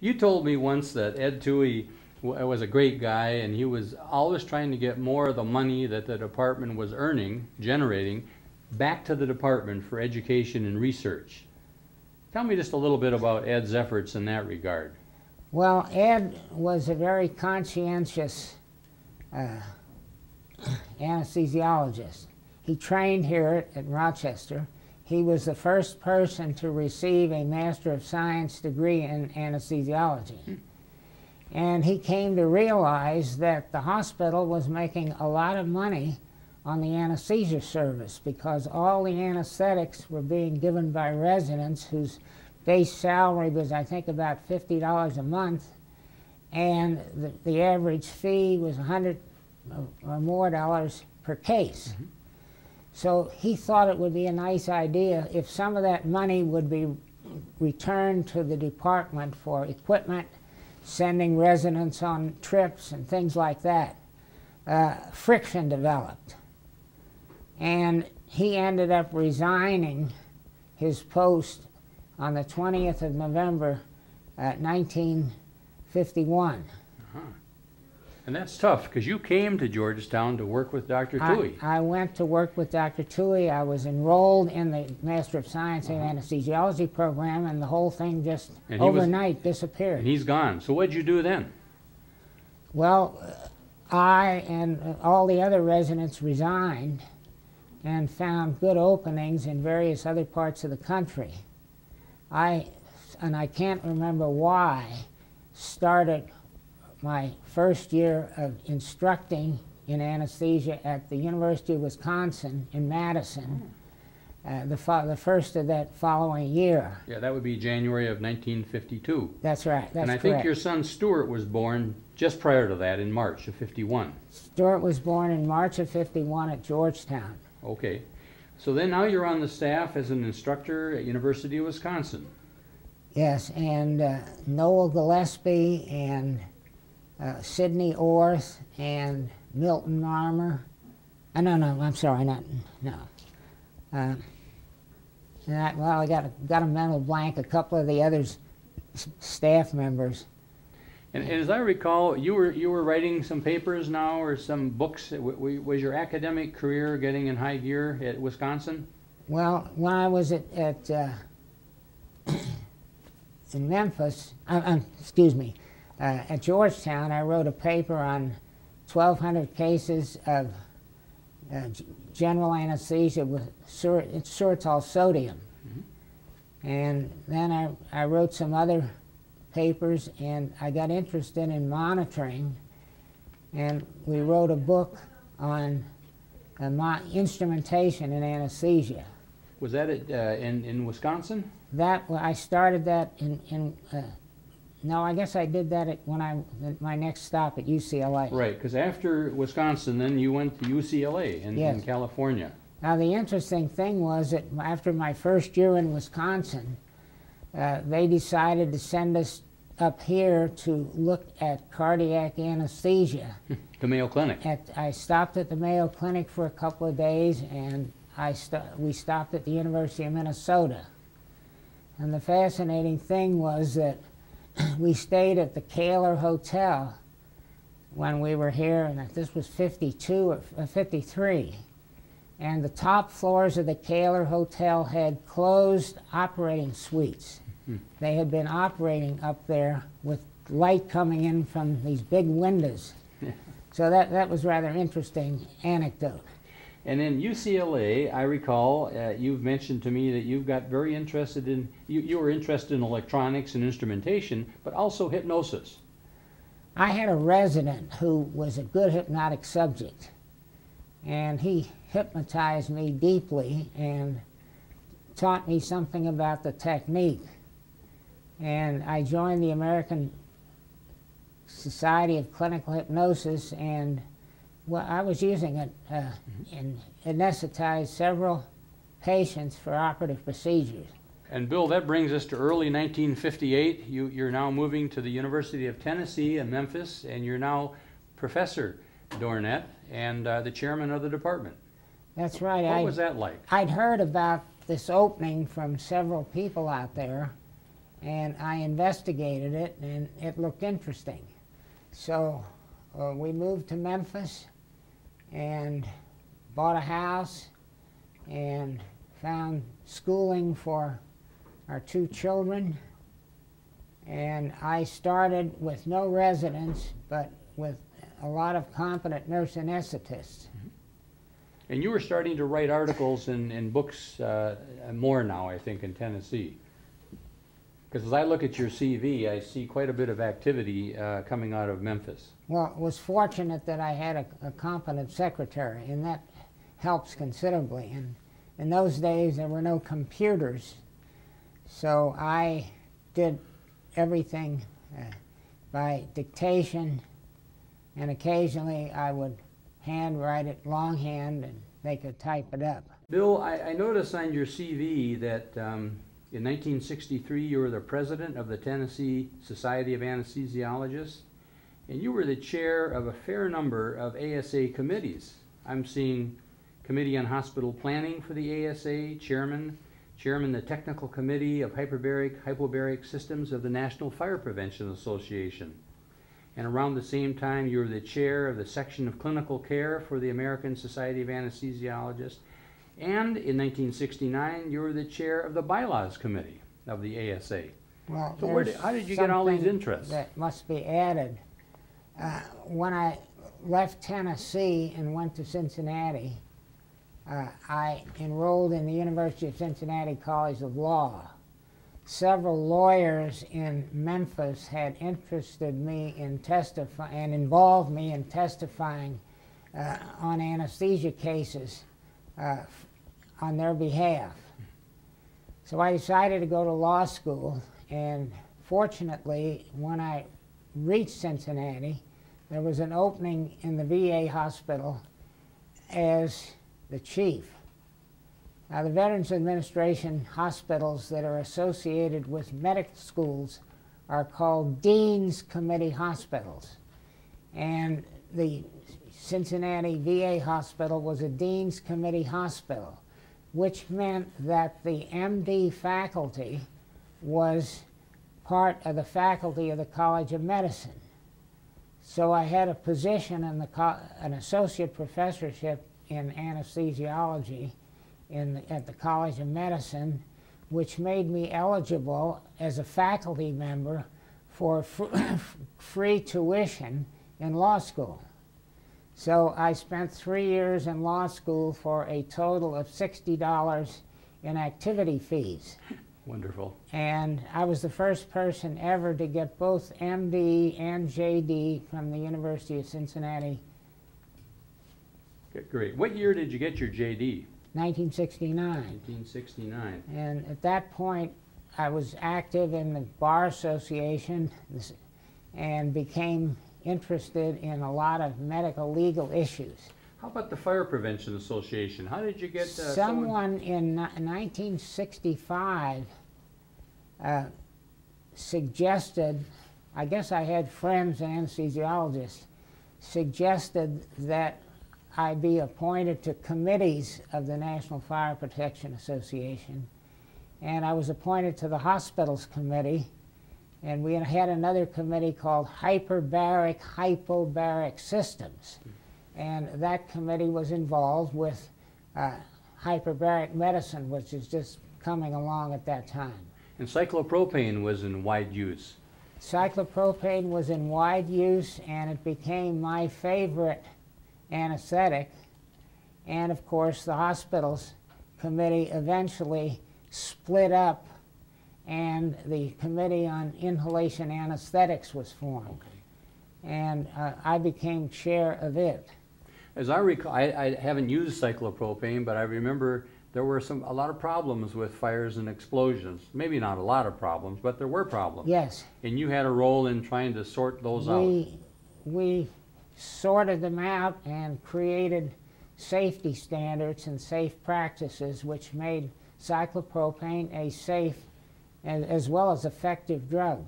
You told me once that Ed Toohey was a great guy, and he was always trying to get more of the money that the department was generating, back to the department for education and research. Tell me just a little bit about Ed's efforts in that regard. Well, Ed was a very conscientious anesthesiologist. He trained here at Rochester. He was the first person to receive a Master of Science degree in anesthesiology. And he came to realize that the hospital was making a lot of money on the anesthesia service because all the anesthetics were being given by residents whose base salary was, I think, about $50 a month, and the average fee was $100 or more per case. Mm-hmm. So he thought it would be a nice idea if some of that money would be returned to the department for equipment, sending residents on trips and things like that. Friction developed. And he ended up resigning his post on the 20th of November, 1951. Uh-huh. And that's tough, because you came to Georgetown to work with Dr. Toohey. I went to work with Dr. Toohey. I was enrolled in the Master of Science in Anesthesiology program, and the whole thing just overnight disappeared. And he's gone. So what'd you do then? Well, I and all the other residents resigned and found good openings in various other parts of the country. And I can't remember why, started my first year of instructing in anesthesia at the University of Wisconsin in Madison, the first of that following year. Yeah, that would be January of 1952. That's right, that's And I think your son Stuart was born just prior to that, in March of 51. Stuart was born in March of 51 at Georgetown. Okay. So then now you're on the staff as an instructor at University of Wisconsin. Yes, and Noel Gillespie and Sidney Orth and Milton Marmer. No, I'm sorry, no. Well, I got a mental blank. A couple of the others, staff members. And as I recall, you were writing some papers now, or some books. Was your academic career getting in high gear at Wisconsin? Well, when I was in Memphis, at Georgetown, I wrote a paper on 1,200 cases of general anesthesia with sorbitol sodium. Mm-hmm. And then I wrote some other papers, and I got interested in monitoring, and we wrote a book on instrumentation in anesthesia. Was that in Wisconsin? I started that no, I guess I did that at my next stop at UCLA. Right, because after Wisconsin, then you went to UCLA in California. Now, the interesting thing was that after my first year in Wisconsin, they decided to send us up here to look at cardiac anesthesia. The Mayo Clinic. I stopped at the Mayo Clinic for a couple of days, and we stopped at the University of Minnesota. And the fascinating thing was that we stayed at the Kaler Hotel when we were here, and this was 52 or 53. And the top floors of the Kaler Hotel had closed operating suites. They had been operating up there with light coming in from these big windows. So that was rather interesting anecdote. And in UCLA, I recall you've mentioned to me that you've got very interested in, you were interested in electronics and instrumentation, but also hypnosis. I had a resident who was a good hypnotic subject, and he hypnotized me deeply and taught me something about the technique. And I joined the American Society of Clinical Hypnosis, and I was using it and anesthetized several patients for operative procedures. And Bill, that brings us to early 1958. You're now moving to the University of Tennessee in Memphis, and you're now Professor Dornette and the chairman of the department. That's right. What was that like? I'd heard about this opening from several people out there, and I investigated it, and it looked interesting. So we moved to Memphis and bought a house and found schooling for our 2 children. And I started with no residents, but with a lot of competent nurse anesthetists. And you were starting to write articles in books more now, I think, in Tennessee. Because as I look at your CV, I see quite a bit of activity coming out of Memphis. Well, it was fortunate that I had a competent secretary, and that helps considerably. And in those days, there were no computers, so I did everything by dictation, and occasionally I would handwrite it longhand, and they could type it up. Bill, I noticed on your CV that in 1963 you were the president of the Tennessee Society of Anesthesiologists, and you were the chair of a fair number of ASA committees. I'm seeing Committee on Hospital Planning for the ASA, Chairman the Technical Committee of Hypobaric Systems of the National Fire Prevention Association. And around the same time, you were the chair of the Section of Clinical Care for the American Society of Anesthesiologists. And in 1969, you were the chair of the Bylaws Committee of the ASA. Well, so how did you get all these interests? That must be added. When I left Tennessee and went to Cincinnati, I enrolled in the University of Cincinnati College of Law. Several lawyers in Memphis had interested me in testifying and involved me in testifying on anesthesia cases on their behalf. So I decided to go to law school, and fortunately, when I reached Cincinnati, there was an opening in the VA hospital as the chief. Now, the Veterans Administration hospitals that are associated with medical schools are called Dean's Committee hospitals. And the Cincinnati VA hospital was a Dean's Committee hospital, which meant that the MD faculty was part of the faculty of the College of Medicine. So I had a position in an associate professorship in anesthesiology at the College of Medicine, which made me eligible as a faculty member for free tuition in law school. So I spent 3 years in law school for a total of $60 in activity fees. Wonderful. And I was the first person ever to get both MD and JD from the University of Cincinnati. Great. What year did you get your JD? 1969. 1969. And at that point, I was active in the Bar Association and became interested in a lot of medical legal issues. How about the Fire Prevention Association? How did you get someone in 1965 suggested, I guess I had friends anesthesiologists, suggested that I be appointed to committees of the National Fire Protection Association. And I was appointed to the Hospitals Committee, and we had another committee called Hypobaric Systems. And that committee was involved with hyperbaric medicine, which is just coming along at that time. And cyclopropane was in wide use. Cyclopropane was in wide use, and it became my favorite anesthetic. And of course, the Hospitals Committee eventually split up, and the Committee on Inhalation Anesthetics was formed. Okay. And I became chair of it. As I recall, I haven't used cyclopropane, but I remember there were a lot of problems with fires and explosions. Maybe not a lot of problems, but there were problems. Yes. And you had a role in trying to sort those out. We sorted them out and created safety standards and safe practices, which made cyclopropane a safe and as well as effective drug.